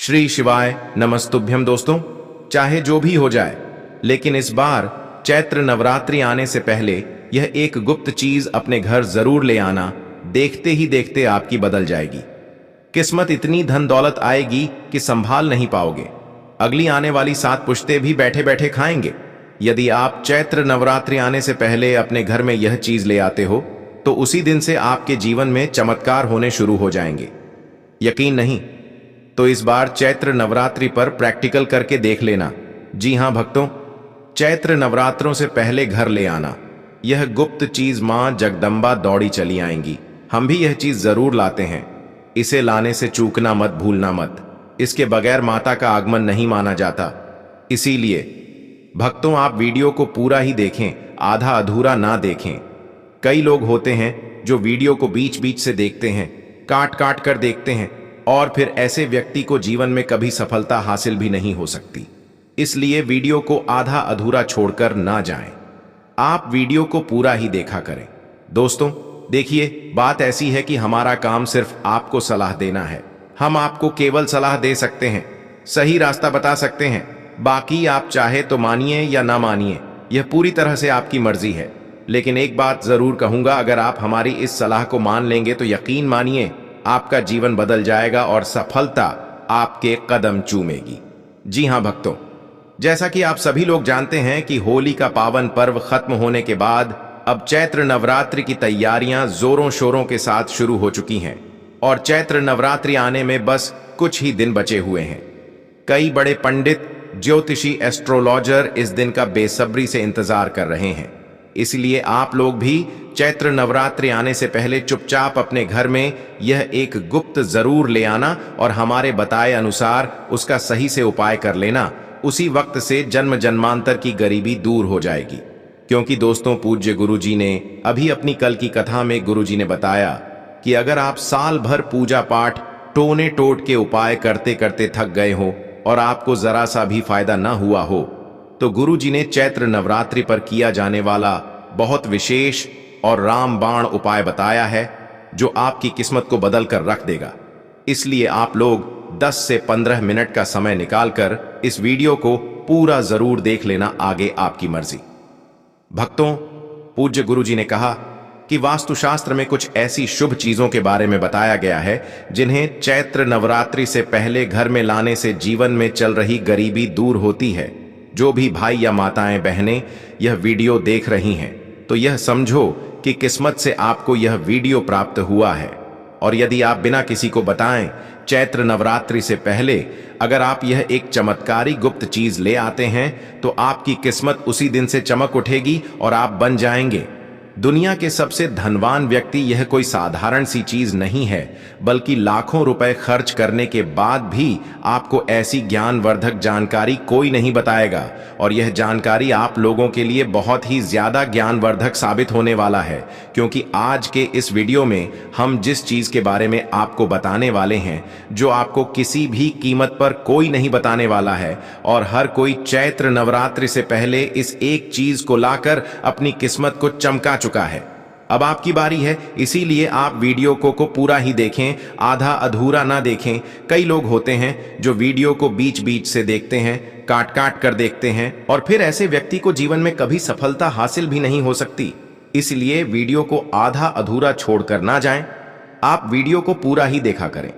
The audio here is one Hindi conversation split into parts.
श्री शिवाय नमस्तुभ्यम। दोस्तों, चाहे जो भी हो जाए, लेकिन इस बार चैत्र नवरात्रि आने से पहले यह एक गुप्त चीज अपने घर जरूर ले आना। देखते ही देखते आपकी बदल जाएगी किस्मत। इतनी धन दौलत आएगी कि संभाल नहीं पाओगे। अगली आने वाली 7 पुश्ते भी बैठे बैठे खाएंगे। यदि आप चैत्र नवरात्रि आने से पहले अपने घर में यह चीज ले आते हो तो उसी दिन से आपके जीवन में चमत्कार होने शुरू हो जाएंगे। यकीन नहीं तो इस बार चैत्र नवरात्रि पर प्रैक्टिकल करके देख लेना। जी हां भक्तों, चैत्र नवरात्रों से पहले घर ले आना। यह गुप्त चीज मां जगदंबा दौड़ी चली आएंगी। हम भी यह चीज जरूर लाते हैं। इसे लाने से चूकना मत, भूलना मत। इसके बगैर माता का आगमन नहीं माना जाता। इसीलिए भक्तों, आप वीडियो को पूरा ही देखें, आधा अधूरा ना देखें। कई लोग होते हैं जो वीडियो को बीच बीच से देखते हैं, काट काट कर देखते हैं, और फिर ऐसे व्यक्ति को जीवन में कभी सफलता हासिल भी नहीं हो सकती। इसलिए वीडियो को आधा अधूरा छोड़कर ना जाएं। आप वीडियो को पूरा ही देखा करें। दोस्तों देखिए, बात ऐसी है कि हमारा काम सिर्फ आपको सलाह देना है। हम आपको केवल सलाह दे सकते हैं, सही रास्ता बता सकते हैं। बाकी आप चाहे तो मानिए या ना मानिए, यह पूरी तरह से आपकी मर्जी है। लेकिन एक बात जरूर कहूंगा, अगर आप हमारी इस सलाह को मान लेंगे तो यकीन मानिए आपका जीवन बदल जाएगा और सफलता आपके कदम चूमेगी। जी हां भक्तों, जैसा कि आप सभी लोग जानते हैं कि होली का पावन पर्व खत्म होने के बाद अब चैत्र नवरात्रि की तैयारियां जोरों शोरों के साथ शुरू हो चुकी हैं और चैत्र नवरात्रि आने में बस कुछ ही दिन बचे हुए हैं। कई बड़े पंडित, ज्योतिषी, एस्ट्रोलॉजर इस दिन का बेसब्री से इंतजार कर रहे हैं। इसलिए आप लोग भी चैत्र नवरात्रि आने से पहले चुपचाप अपने घर में यह एक गुप्त जरूर ले आना और हमारे बताए अनुसार उसका सही से उपाय कर लेना। उसी वक्त से जन्म जन्मांतर की गरीबी दूर हो जाएगी। क्योंकि दोस्तों, पूज्य गुरुजी ने अभी अपनी कल की कथा में गुरुजी ने बताया कि अगर आप साल भर पूजा पाठ टोने टोट के उपाय करते करते थक गए हो और आपको जरा सा भी फायदा न हुआ हो, तो गुरुजी ने चैत्र नवरात्रि पर किया जाने वाला बहुत विशेष और रामबाण उपाय बताया है, जो आपकी किस्मत को बदल कर रख देगा। इसलिए आप लोग 10 से 15 मिनट का समय निकालकर इस वीडियो को पूरा जरूर देख लेना। आगे आपकी मर्जी। भक्तों, पूज्य गुरुजी ने कहा कि वास्तुशास्त्र में कुछ ऐसी शुभ चीजों के बारे में बताया गया है जिन्हें चैत्र नवरात्रि से पहले घर में लाने से जीवन में चल रही गरीबी दूर होती है। जो भी भाई या माताएं बहनें यह वीडियो देख रही हैं तो यह समझो कि किस्मत से आपको यह वीडियो प्राप्त हुआ है। और यदि आप बिना किसी को बताएं चैत्र नवरात्रि से पहले अगर आप यह एक चमत्कारी गुप्त चीज ले आते हैं तो आपकी किस्मत उसी दिन से चमक उठेगी और आप बन जाएंगे दुनिया के सबसे धनवान व्यक्ति। यह कोई साधारण सी चीज नहीं है, बल्कि लाखों रुपए खर्च करने के बाद भी आपको ऐसी ज्ञानवर्धक जानकारी कोई नहीं बताएगा। और यह जानकारी आप लोगों के लिए बहुत ही ज्यादा ज्ञानवर्धक साबित होने वाला है, क्योंकि आज के इस वीडियो में हम जिस चीज के बारे में आपको बताने वाले हैं, जो आपको किसी भी कीमत पर कोई नहीं बताने वाला है, और हर कोई चैत्र नवरात्रि से पहले इस एक चीज को लाकर अपनी किस्मत को चमका चुका है। अब आपकी बारी है, इसीलिए आप वीडियो को पूरा ही देखें, आधा अधूरा ना देखें। कई लोग होते हैं जो वीडियो को बीच बीच से देखते हैं, काट काट कर देखते हैं, और फिर ऐसे व्यक्ति को जीवन में कभी सफलता हासिल भी नहीं हो सकती। इसलिए वीडियो को आधा अधूरा छोड़कर ना जाएं, आप वीडियो को पूरा ही देखा करें।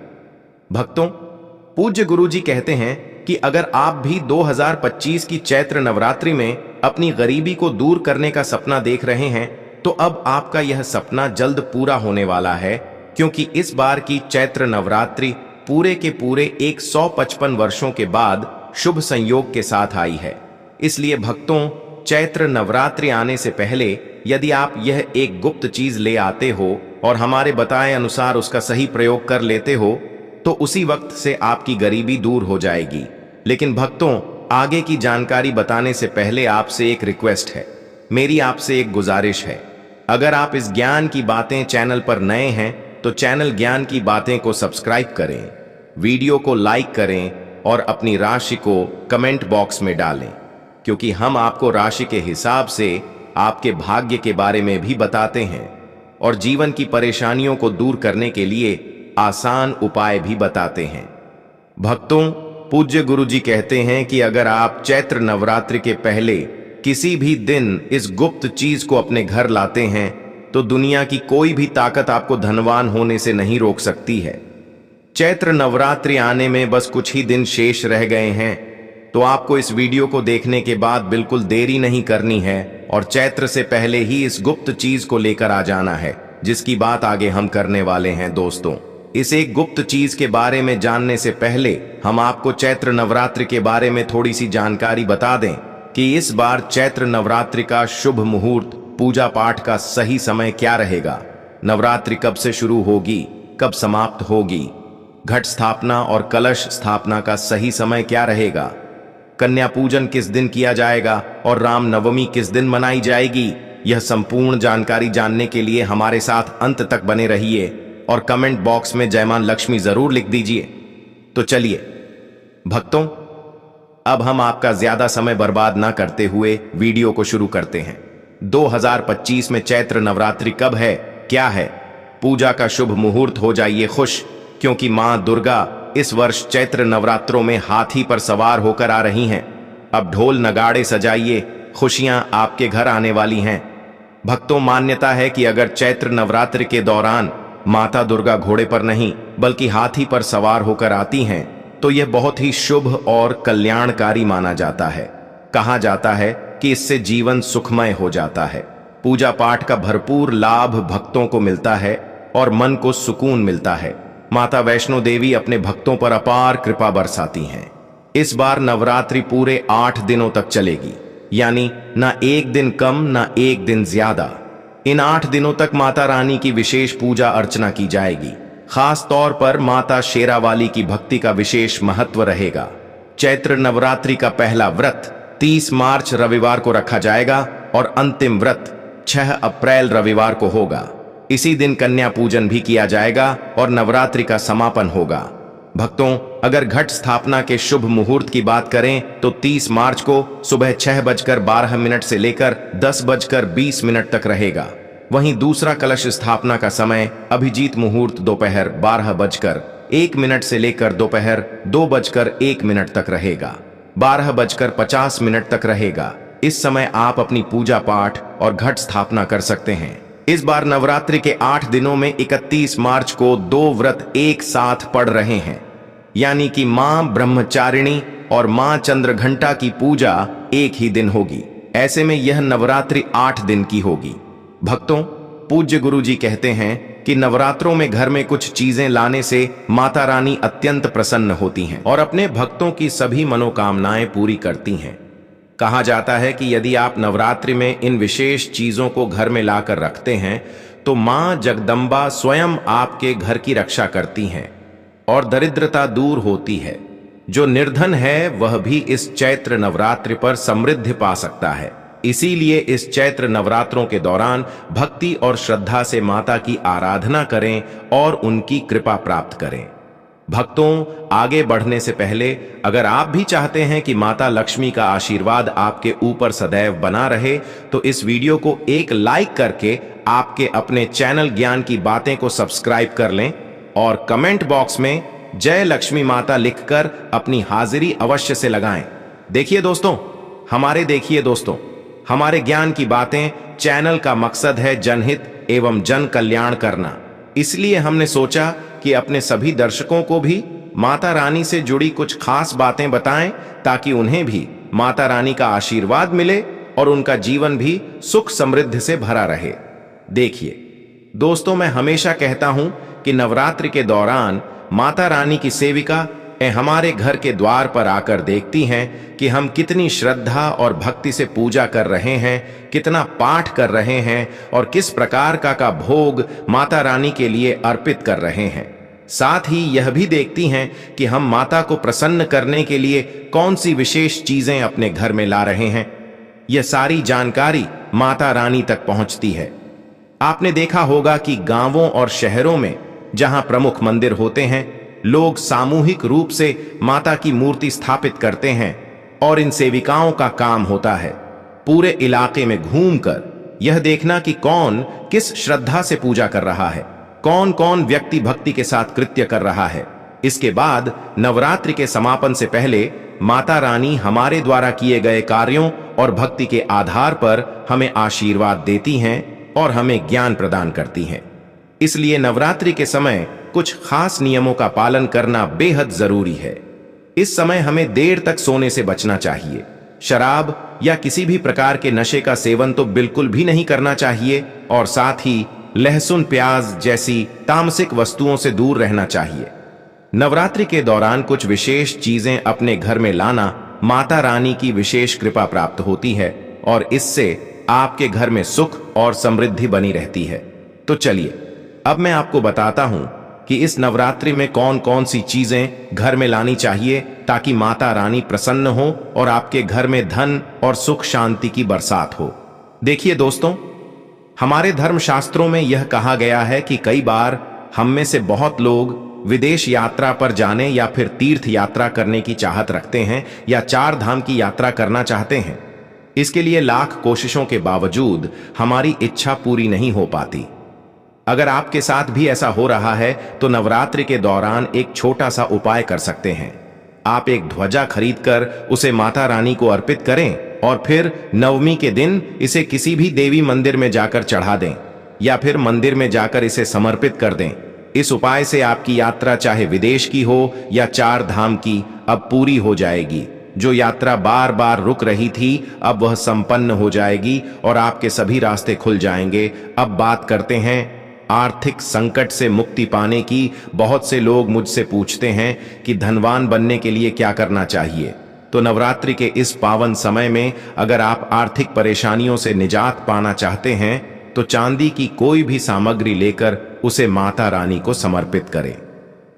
भक्तों, पूज्य गुरुजी कहते हैं कि अगर आप भी 2025 की चैत्र नवरात्रि में अपनी गरीबी को दूर करने का सपना देख रहे हैं तो अब आपका यह सपना जल्द पूरा होने वाला है, क्योंकि इस बार की चैत्र नवरात्रि पूरे के पूरे 155 वर्षों के बाद शुभ संयोग के साथ आई है। इसलिए भक्तों, चैत्र नवरात्रि आने से पहले यदि आप यह एक गुप्त चीज ले आते हो और हमारे बताए अनुसार उसका सही प्रयोग कर लेते हो तो उसी वक्त से आपकी गरीबी दूर हो जाएगी। लेकिन भक्तों, आगे की जानकारी बताने से पहले आपसे एक रिक्वेस्ट है, मेरी आपसे एक गुजारिश है। अगर आप इस ज्ञान की बातें चैनल पर नए हैं तो चैनल ज्ञान की बातें को सब्सक्राइब करें, वीडियो को लाइक करें और अपनी राशि को कमेंट बॉक्स में डालें, क्योंकि हम आपको राशि के हिसाब से आपके भाग्य के बारे में भी बताते हैं और जीवन की परेशानियों को दूर करने के लिए आसान उपाय भी बताते हैं। भक्तों, पूज्य गुरु जी कहते हैं कि अगर आप चैत्र नवरात्रि के पहले किसी भी दिन इस गुप्त चीज को अपने घर लाते हैं तो दुनिया की कोई भी ताकत आपको धनवान होने से नहीं रोक सकती है। चैत्र नवरात्रि आने में बस कुछ ही दिन शेष रह गए हैं, तो आपको इस वीडियो को देखने के बाद बिल्कुल देरी नहीं करनी है और चैत्र से पहले ही इस गुप्त चीज को लेकर आ जाना है, जिसकी बात आगे हम करने वाले हैं। दोस्तों, इस एक गुप्त चीज के बारे में जानने से पहले हम आपको चैत्र नवरात्रि के बारे में थोड़ी सी जानकारी बता दें कि इस बार चैत्र नवरात्रि का शुभ मुहूर्त, पूजा पाठ का सही समय क्या रहेगा, नवरात्रि कब से शुरू होगी, कब समाप्त होगी, घट स्थापना और कलश स्थापना का सही समय क्या रहेगा, कन्या पूजन किस दिन किया जाएगा और राम नवमी किस दिन मनाई जाएगी। यह संपूर्ण जानकारी जानने के लिए हमारे साथ अंत तक बने रहिए और कमेंट बॉक्स में जय मां लक्ष्मी जरूर लिख दीजिए। तो चलिए भक्तों, अब हम आपका ज्यादा समय बर्बाद ना करते हुए वीडियो को शुरू करते हैं। 2025 में चैत्र नवरात्रि कब है, क्या है? पूजा का शुभ मुहूर्त हो जाइए खुश, क्योंकि मां दुर्गा इस वर्ष चैत्र नवरात्रों में हाथी पर सवार होकर आ रही हैं। अब ढोल नगाड़े सजाइए, खुशियां आपके घर आने वाली हैं। भक्तों, मान्यता है कि अगर चैत्र नवरात्रि के दौरान माता दुर्गा घोड़े पर नहीं बल्कि हाथी पर सवार होकर आती हैं तो यह बहुत ही शुभ और कल्याणकारी माना जाता है। कहा जाता है कि इससे जीवन सुखमय हो जाता है। पूजा पाठ का भरपूर लाभ भक्तों को मिलता है और मन को सुकून मिलता है। माता वैष्णो देवी अपने भक्तों पर अपार कृपा बरसाती हैं। इस बार नवरात्रि पूरे 8 दिनों तक चलेगी, यानी ना एक दिन कम ना एक दिन ज्यादा। इन 8 दिनों तक माता रानी की विशेष पूजा अर्चना की जाएगी। खास तौर पर माता शेरावाली की भक्ति का विशेष महत्व रहेगा। चैत्र नवरात्रि का पहला व्रत 30 मार्च रविवार को रखा जाएगा और अंतिम व्रत 6 अप्रैल रविवार को होगा। इसी दिन कन्या पूजन भी किया जाएगा और नवरात्रि का समापन होगा। भक्तों, अगर घट स्थापना के शुभ मुहूर्त की बात करें तो 30 मार्च को सुबह 6:12 से लेकर 10:20 तक रहेगा। वहीं दूसरा कलश स्थापना का समय अभिजीत मुहूर्त दोपहर 12:01 से लेकर दोपहर 2:01 तक रहेगा। 12:50 तक रहेगा। इस समय आप अपनी पूजा पाठ और घट स्थापना कर सकते हैं। इस बार नवरात्रि के 8 दिनों में 31 मार्च को 2 व्रत एक साथ पड़ रहे हैं, यानी कि मां ब्रह्मचारिणी और मां चंद्रघंटा की पूजा एक ही दिन होगी। ऐसे में यह नवरात्रि 8 दिन की होगी। भक्तों, पूज्य गुरु जी कहते हैं कि नवरात्रों में घर में कुछ चीजें लाने से माता रानी अत्यंत प्रसन्न होती हैं और अपने भक्तों की सभी मनोकामनाएं पूरी करती हैं। कहा जाता है कि यदि आप नवरात्रि में इन विशेष चीजों को घर में लाकर रखते हैं तो मां जगदम्बा स्वयं आपके घर की रक्षा करती हैं और दरिद्रता दूर होती है। जो निर्धन है वह भी इस चैत्र नवरात्रि पर समृद्धि पा सकता है। इसीलिए इस चैत्र नवरात्रों के दौरान भक्ति और श्रद्धा से माता की आराधना करें और उनकी कृपा प्राप्त करें। भक्तों, आगे बढ़ने से पहले अगर आप भी चाहते हैं कि माता लक्ष्मी का आशीर्वाद आपके ऊपर सदैव बना रहे तो इस वीडियो को एक लाइक करके आपके अपने चैनल ज्ञान की बातें को सब्सक्राइब कर लें और कमेंट बॉक्स में जय लक्ष्मी माता लिखकर अपनी हाजिरी अवश्य से लगाएं। देखिए दोस्तों, हमारे ज्ञान की बातें चैनल का मकसद है जनहित एवं जन कल्याण करना। इसलिए हमने सोचा कि अपने सभी दर्शकों को भी माता रानी से जुड़ी कुछ खास बातें बताएं ताकि उन्हें भी माता रानी का आशीर्वाद मिले और उनका जीवन भी सुख समृद्धि से भरा रहे। देखिए दोस्तों, मैं हमेशा कहता हूं कि नवरात्रि के दौरान माता रानी की सेविका हमारे घर के द्वार पर आकर देखती हैं कि हम कितनी श्रद्धा और भक्ति से पूजा कर रहे हैं, कितना पाठ कर रहे हैं और किस प्रकार का भोग माता रानी के लिए अर्पित कर रहे हैं। साथ ही यह भी देखती हैं कि हम माता को प्रसन्न करने के लिए कौन सी विशेष चीजें अपने घर में ला रहे हैं। यह सारी जानकारी माता रानी तक पहुंचती है। आपने देखा होगा कि गांवों और शहरों में जहां प्रमुख मंदिर होते हैं, लोग सामूहिक रूप से माता की मूर्ति स्थापित करते हैं और इन सेविकाओं का काम होता है पूरे इलाके में घूमकर यह देखना कि कौन किस श्रद्धा से पूजा कर रहा है, कौन कौन व्यक्ति भक्ति के साथ कृत्य कर रहा है। इसके बाद नवरात्रि के समापन से पहले माता रानी हमारे द्वारा किए गए कार्यों और भक्ति के आधार पर हमें आशीर्वाद देती हैं और हमें ज्ञान प्रदान करती हैं। इसलिए नवरात्रि के समय कुछ खास नियमों का पालन करना बेहद जरूरी है। इस समय हमें देर तक सोने से बचना चाहिए। शराब या किसी भी प्रकार के नशे का सेवन तो बिल्कुल भी नहीं करना चाहिए और साथ ही लहसुन, प्याज जैसी तामसिक वस्तुओं से दूर रहना चाहिए। नवरात्रि के दौरान कुछ विशेष चीजें अपने घर में लाना माता रानी की विशेष कृपा प्राप्त होती है और इससे आपके घर में सुख और समृद्धि बनी रहती है। तो चलिए अब मैं आपको बताता हूं कि इस नवरात्रि में कौन कौन सी चीजें घर में लानी चाहिए ताकि माता रानी प्रसन्न हो और आपके घर में धन और सुख शांति की बरसात हो। देखिए दोस्तों, हमारे धर्मशास्त्रों में यह कहा गया है कि कई बार हम में से बहुत लोग विदेश यात्रा पर जाने या फिर तीर्थ यात्रा करने की चाहत रखते हैं या 4 धाम की यात्रा करना चाहते हैं। इसके लिए लाख कोशिशों के बावजूद हमारी इच्छा पूरी नहीं हो पाती। अगर आपके साथ भी ऐसा हो रहा है तो नवरात्रि के दौरान एक छोटा सा उपाय कर सकते हैं। आप एक ध्वजा खरीदकर उसे माता रानी को अर्पित करें और फिर नवमी के दिन इसे किसी भी देवी मंदिर में जाकर चढ़ा दें या फिर मंदिर में जाकर इसे समर्पित कर दें। इस उपाय से आपकी यात्रा चाहे विदेश की हो या 4 धाम की अब पूरी हो जाएगी। जो यात्रा बार बार रुक रही थी अब वह संपन्न हो जाएगी और आपके सभी रास्ते खुल जाएंगे। अब बात करते हैं आर्थिक संकट से मुक्ति पाने की। बहुत से लोग मुझसे पूछते हैं कि धनवान बनने के लिए क्या करना चाहिए। तो नवरात्रि के इस पावन समय में अगर आप आर्थिक परेशानियों से निजात पाना चाहते हैं तो चांदी की कोई भी सामग्री लेकर उसे माता रानी को समर्पित करें।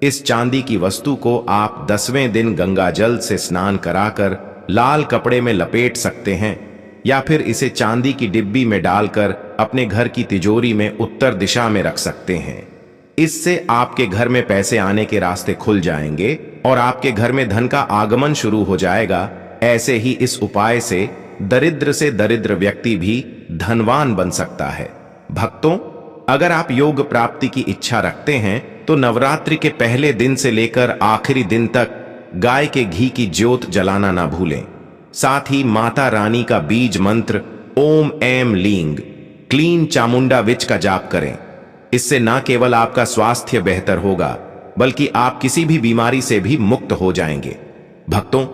इस चांदी की वस्तु को आप 10वें दिन गंगा जल से स्नान कराकर लाल कपड़े में लपेट सकते हैं या फिर इसे चांदी की डिब्बी में डालकर अपने घर की तिजोरी में उत्तर दिशा में रख सकते हैं। इससे आपके घर में पैसे आने के रास्ते खुल जाएंगे और आपके घर में धन का आगमन शुरू हो जाएगा। ऐसे ही इस उपाय से दरिद्र व्यक्ति भी धनवान बन सकता है। भक्तों, अगर आप योग प्राप्ति की इच्छा रखते हैं तो नवरात्रि के पहले दिन से लेकर आखिरी दिन तक गाय के घी की ज्योत जलाना ना भूलें। साथ ही माता रानी का बीज मंत्र ओम ऐम लींग क्लीन चामुंडा विच का जाप करें। इससे न केवल आपका स्वास्थ्य बेहतर होगा बल्कि आप किसी भी बीमारी से भी मुक्त हो जाएंगे। भक्तों,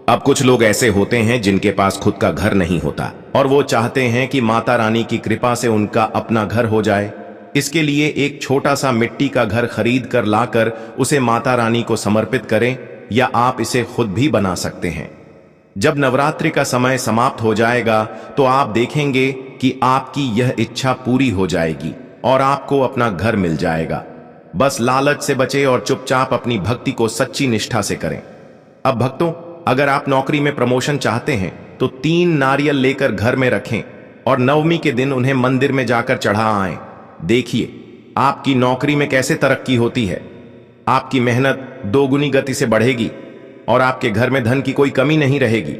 अब कुछ लोग ऐसे होते हैं जिनके पास खुद का घर नहीं होता और वो चाहते हैं कि माता रानी की कृपा से उनका अपना घर हो जाए। इसके लिए एक छोटा सा मिट्टी का घर खरीद कर लाकर उसे माता रानी को समर्पित करें या आप इसे खुद भी बना सकते हैं। जब नवरात्रि का समय समाप्त हो जाएगा तो आप देखेंगे कि आपकी यह इच्छा पूरी हो जाएगी और आपको अपना घर मिल जाएगा। बस लालच से बचे और चुपचाप अपनी भक्ति को सच्ची निष्ठा से करें। अब भक्तों, अगर आप नौकरी में प्रमोशन चाहते हैं तो 3 नारियल लेकर घर में रखें और नवमी के दिन उन्हें मंदिर में जाकर चढ़ा आएं। देखिए आपकी नौकरी में कैसे तरक्की होती है। आपकी मेहनत 2 गुनी गति से बढ़ेगी और आपके घर में धन की कोई कमी नहीं रहेगी।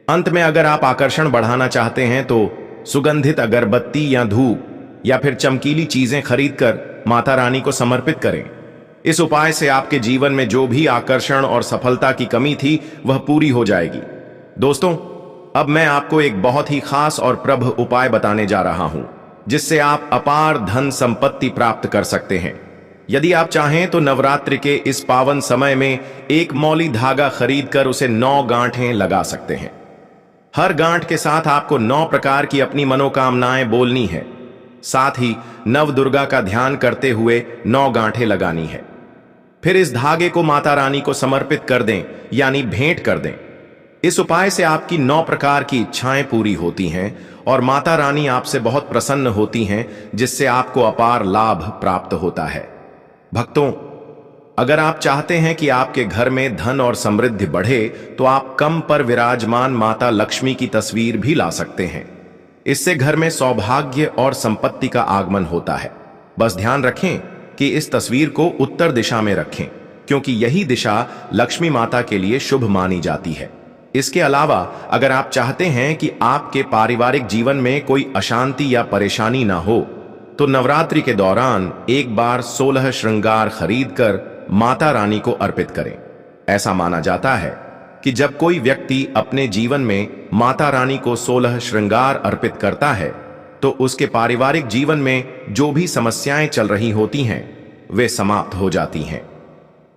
अंत में अगर आप आकर्षण बढ़ाना चाहते हैं तो सुगंधित अगरबत्ती या धूप या फिर चमकीली चीजें खरीदकर माता रानी को समर्पित करें। इस उपाय से आपके जीवन में जो भी आकर्षण और सफलता की कमी थी वह पूरी हो जाएगी। दोस्तों, अब मैं आपको एक बहुत ही खास और प्रभ उपाय बताने जा रहा हूं जिससे आप अपार धन संपत्ति प्राप्त कर सकते हैं। यदि आप चाहें तो नवरात्रि के इस पावन समय में एक मौली धागा खरीदकर उसे 9 गांठें लगा सकते हैं। हर गांठ के साथ आपको 9 प्रकार की अपनी मनोकामनाएं बोलनी है। साथ ही नव दुर्गा का ध्यान करते हुए 9 गांठें लगानी है। फिर इस धागे को माता रानी को समर्पित कर दें यानी भेंट कर दें। इस उपाय से आपकी 9 प्रकार की इच्छाएं पूरी होती हैं और माता रानी आपसे बहुत प्रसन्न होती हैं जिससे आपको अपार लाभ प्राप्त होता है। भक्तों, अगर आप चाहते हैं कि आपके घर में धन और समृद्धि बढ़े तो आप कम पर विराजमान माता लक्ष्मी की तस्वीर भी ला सकते हैं। इससे घर में सौभाग्य और संपत्ति का आगमन होता है। बस ध्यान रखें कि इस तस्वीर को उत्तर दिशा में रखें क्योंकि यही दिशा लक्ष्मी माता के लिए शुभ मानी जाती है। इसके अलावा अगर आप चाहते हैं कि आपके पारिवारिक जीवन में कोई अशांति या परेशानी ना हो तो नवरात्रि के दौरान एक बार 16 श्रृंगार खरीदकर माता रानी को अर्पित करें। ऐसा माना जाता है कि जब कोई व्यक्ति अपने जीवन में माता रानी को 16 श्रृंगार अर्पित करता है तो उसके पारिवारिक जीवन में जो भी समस्याएं चल रही होती हैं वे समाप्त हो जाती हैं।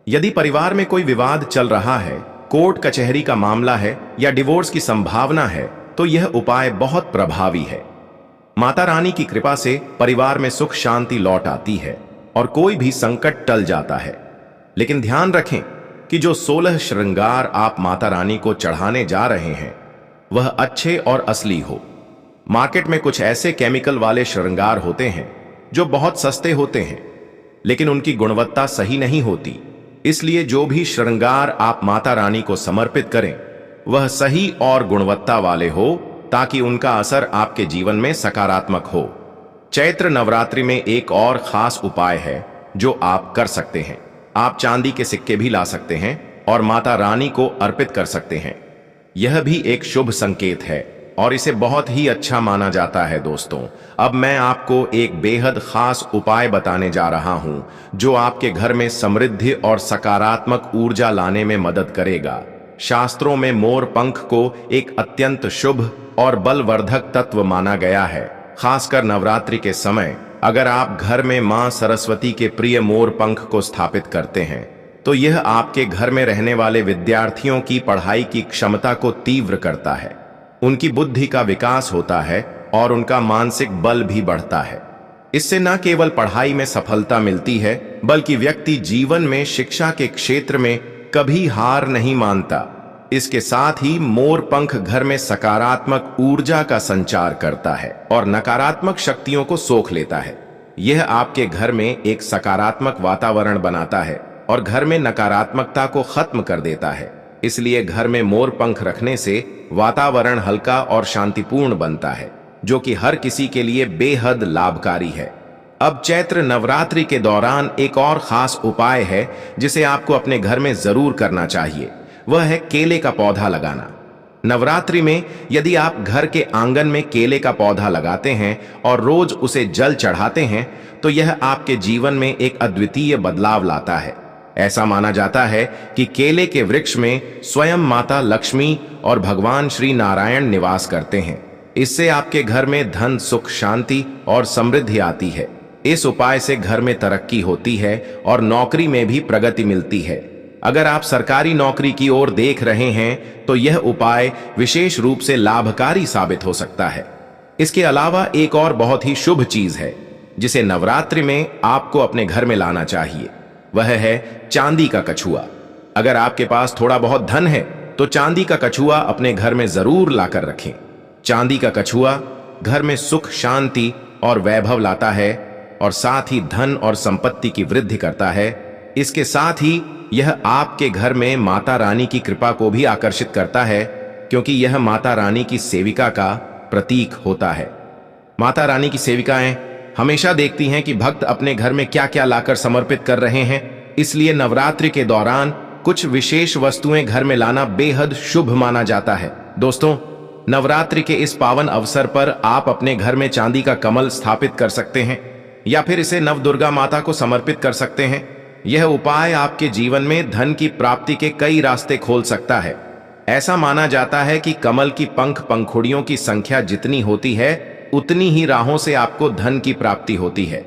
यदि परिवार में कोई विवाद चल रहा है, कोर्ट कचहरी का मामला है या डिवोर्स की संभावना है, तो यह उपाय बहुत प्रभावी है। माता रानी की कृपा से परिवार में सुख शांति लौट आती है और कोई भी संकट टल जाता है। लेकिन ध्यान रखें कि जो 16 श्रृंगार आप माता रानी को चढ़ाने जा रहे हैं वह अच्छे और असली हो। मार्केट में कुछ ऐसे केमिकल वाले श्रृंगार होते हैं जो बहुत सस्ते होते हैं लेकिन उनकी गुणवत्ता सही नहीं होती। इसलिए जो भी श्रृंगार आप माता रानी को समर्पित करें वह सही और गुणवत्ता वाले हो ताकि उनका असर आपके जीवन में सकारात्मक हो। चैत्र नवरात्रि में एक और खास उपाय है जो आप कर सकते हैं। आप चांदी के सिक्के भी ला सकते हैं और माता रानी को अर्पित कर सकते हैं। यह भी एक शुभ संकेत है और इसे बहुत ही अच्छा माना जाता है। दोस्तों, अब मैं आपको एक बेहद खास उपाय बताने जा रहा हूं जो आपके घर में समृद्धि और सकारात्मक ऊर्जा लाने में मदद करेगा। शास्त्रों में मोर पंख को एक अत्यंत शुभ और बलवर्धक तत्व माना गया है। खासकर नवरात्रि के समय अगर आप घर में मां सरस्वती के प्रिय मोर पंख को स्थापित करते हैं तो यह आपके घर में रहने वाले विद्यार्थियों की पढ़ाई की क्षमता को तीव्र करता है, उनकी बुद्धि का विकास होता है और उनका मानसिक बल भी बढ़ता है। इससे न केवल पढ़ाई में सफलता मिलती है बल्कि व्यक्ति जीवन में शिक्षा के क्षेत्र में कभी हार नहीं मानता। इसके साथ ही मोर पंख घर में सकारात्मक ऊर्जा का संचार करता है और नकारात्मक शक्तियों को सोख लेता है। यह आपके घर में एक सकारात्मक वातावरण बनाता है और घर में नकारात्मकता को खत्म कर देता है। इसलिए घर में मोर पंख रखने से वातावरण हल्का और शांतिपूर्ण बनता है, जो कि हर किसी के लिए बेहद लाभकारी है। अब चैत्र नवरात्रि के दौरान एक और खास उपाय है जिसे आपको अपने घर में जरूर करना चाहिए। वह है केले का पौधा लगाना। नवरात्रि में यदि आप घर के आंगन में केले का पौधा लगाते हैं और रोज उसे जल चढ़ाते हैं तो यह आपके जीवन में एक अद्वितीय बदलाव लाता है। ऐसा माना जाता है कि केले के वृक्ष में स्वयं माता लक्ष्मी और भगवान श्री नारायण निवास करते हैं। इससे आपके घर में धन, सुख, शांति और समृद्धि आती है। इस उपाय से घर में तरक्की होती है और नौकरी में भी प्रगति मिलती है। अगर आप सरकारी नौकरी की ओर देख रहे हैं तो यह उपाय विशेष रूप से लाभकारी साबित हो सकता है। इसके अलावा एक और बहुत ही शुभ चीज है जिसे नवरात्रि में आपको अपने घर में लाना चाहिए। वह है चांदी का कछुआ। अगर आपके पास थोड़ा बहुत धन है तो चांदी का कछुआ अपने घर में जरूर लाकर रखें। चांदी का कछुआ घर में सुख, शांति और वैभव लाता है और साथ ही धन और संपत्ति की वृद्धि करता है। इसके साथ ही यह आपके घर में माता रानी की कृपा को भी आकर्षित करता है क्योंकि यह माता रानी की सेविका का प्रतीक होता है। माता रानी की सेविकाएं हमेशा देखती हैं कि भक्त अपने घर में क्या क्या लाकर समर्पित कर रहे हैं। इसलिए नवरात्रि के दौरान कुछ विशेष वस्तुएं घर में लाना बेहद शुभ माना जाता है। दोस्तों, नवरात्रि के इस पावन अवसर पर आप अपने घर में चांदी का कमल स्थापित कर सकते हैं या फिर इसे नवदुर्गा माता को समर्पित कर सकते हैं। यह उपाय आपके जीवन में धन की प्राप्ति के कई रास्ते खोल सकता है। ऐसा माना जाता है कि कमल की पंखुड़ियों की संख्या जितनी होती है उतनी ही राहों से आपको धन की प्राप्ति होती है।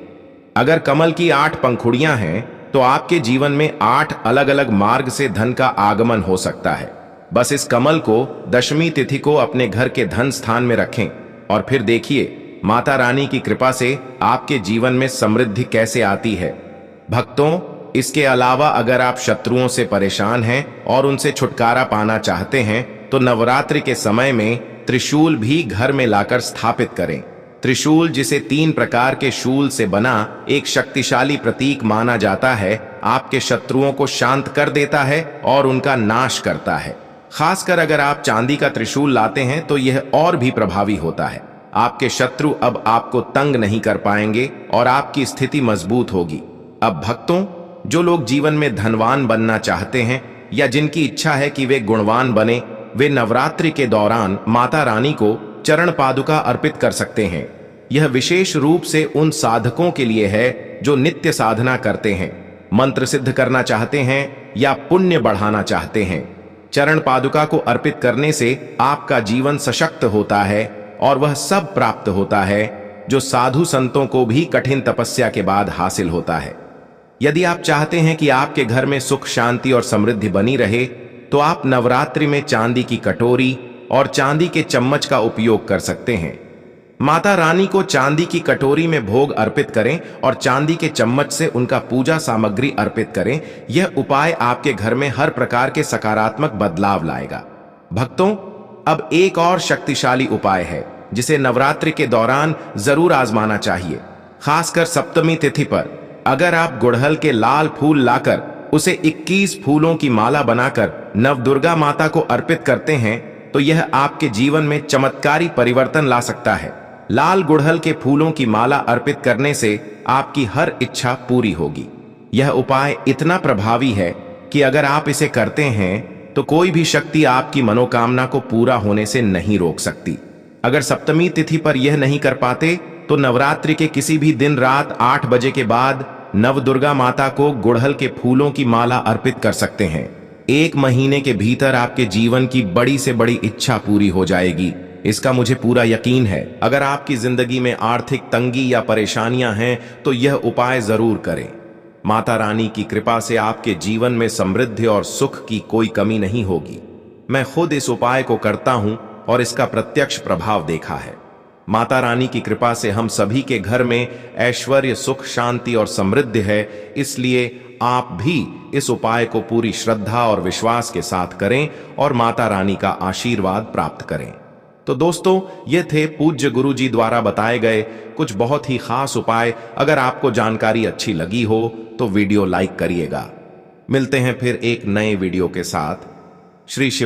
अगर कमल की 8 पंखुड़ियां हैं तो आपके जीवन में 8 अलग अलग मार्ग से धन का आगमन हो सकता है। बस इस कमल को दशमी तिथि को अपने घर के धन स्थान में रखें और फिर देखिए माता रानी की कृपा से आपके जीवन में समृद्धि कैसे आती है। भक्तों, इसके अलावा अगर आप शत्रुओं से परेशान हैं और उनसे छुटकारा पाना चाहते हैं तो नवरात्रि के समय में त्रिशूल भी घर में लाकर स्थापित करें। त्रिशूल, जिसे 3 प्रकार के शूल से बना एक शक्तिशाली प्रतीक माना जाता है, आपके शत्रुओं को शांत कर देता है और उनका नाश करता है। खासकर अगर आप चांदी का त्रिशूल लाते हैं तो यह और भी प्रभावी होता है। आपके शत्रु अब आपको तंग नहीं कर पाएंगे और आपकी स्थिति मजबूत होगी। अब भक्तों, जो लोग जीवन में धनवान बनना चाहते हैं या जिनकी इच्छा है कि वे गुणवान बने, वे नवरात्रि के दौरान माता रानी को चरण पादुका अर्पित कर सकते हैं। यह विशेष रूप से उन साधकों के लिए है जो नित्य साधना करते हैं। मंत्र सिद्ध करना चाहते हैं या पुण्य बढ़ाना चाहते हैं, चरण पादुका को अर्पित करने से आपका जीवन सशक्त होता है और वह सब प्राप्त होता है जो साधु संतों को भी कठिन तपस्या के बाद हासिल होता है। यदि आप चाहते हैं कि आपके घर में सुख, शांति और समृद्धि बनी रहे, तो आप नवरात्रि में चांदी की कटोरी और चांदी के चम्मच का उपयोग कर सकते हैं। माता रानी को चांदी की कटोरी में भोग अर्पित करें और चांदी के चम्मच से उनका पूजा सामग्री अर्पित करें। यह उपाय आपके घर में हर प्रकार के सकारात्मक बदलाव लाएगा। भक्तों, अब एक और शक्तिशाली उपाय है जिसे नवरात्रि के दौरान जरूर आजमाना चाहिए। खासकर सप्तमी तिथि पर अगर आप गुड़हल के लाल फूल लाकर उसे 21 फूलों की माला बनाकर नवदुर्गा माता को अर्पित करते हैं तो यह आपके जीवन में चमत्कारी परिवर्तन ला सकता है। लाल गुड़हल के फूलों की माला अर्पित करने से आपकी हर इच्छा पूरी होगी। यह उपाय इतना प्रभावी है कि अगर आप इसे करते हैं तो कोई भी शक्ति आपकी मनोकामना को पूरा होने से नहीं रोक सकती। अगर सप्तमी तिथि पर यह नहीं कर पाते तो नवरात्रि के किसी भी दिन रात 8 बजे के बाद नवदुर्गा माता को गुड़हल के फूलों की माला अर्पित कर सकते हैं। 1 महीने के भीतर आपके जीवन की बड़ी से बड़ी इच्छा पूरी हो जाएगी, इसका मुझे पूरा यकीन है। अगर आपकी जिंदगी में आर्थिक तंगी या परेशानियां हैं तो यह उपाय जरूर करें। माता रानी की कृपा से आपके जीवन में समृद्धि और सुख की कोई कमी नहीं होगी। मैं खुद इस उपाय को करता हूं और इसका प्रत्यक्ष प्रभाव देखा है। माता रानी की कृपा से हम सभी के घर में ऐश्वर्य, सुख, शांति और समृद्धि है। इसलिए आप भी इस उपाय को पूरी श्रद्धा और विश्वास के साथ करें और माता रानी का आशीर्वाद प्राप्त करें। तो दोस्तों, ये थे पूज्य गुरु जी द्वारा बताए गए कुछ बहुत ही खास उपाय। अगर आपको जानकारी अच्छी लगी हो तो वीडियो लाइक करिएगा। मिलते हैं फिर एक नए वीडियो के साथ। श्री शिव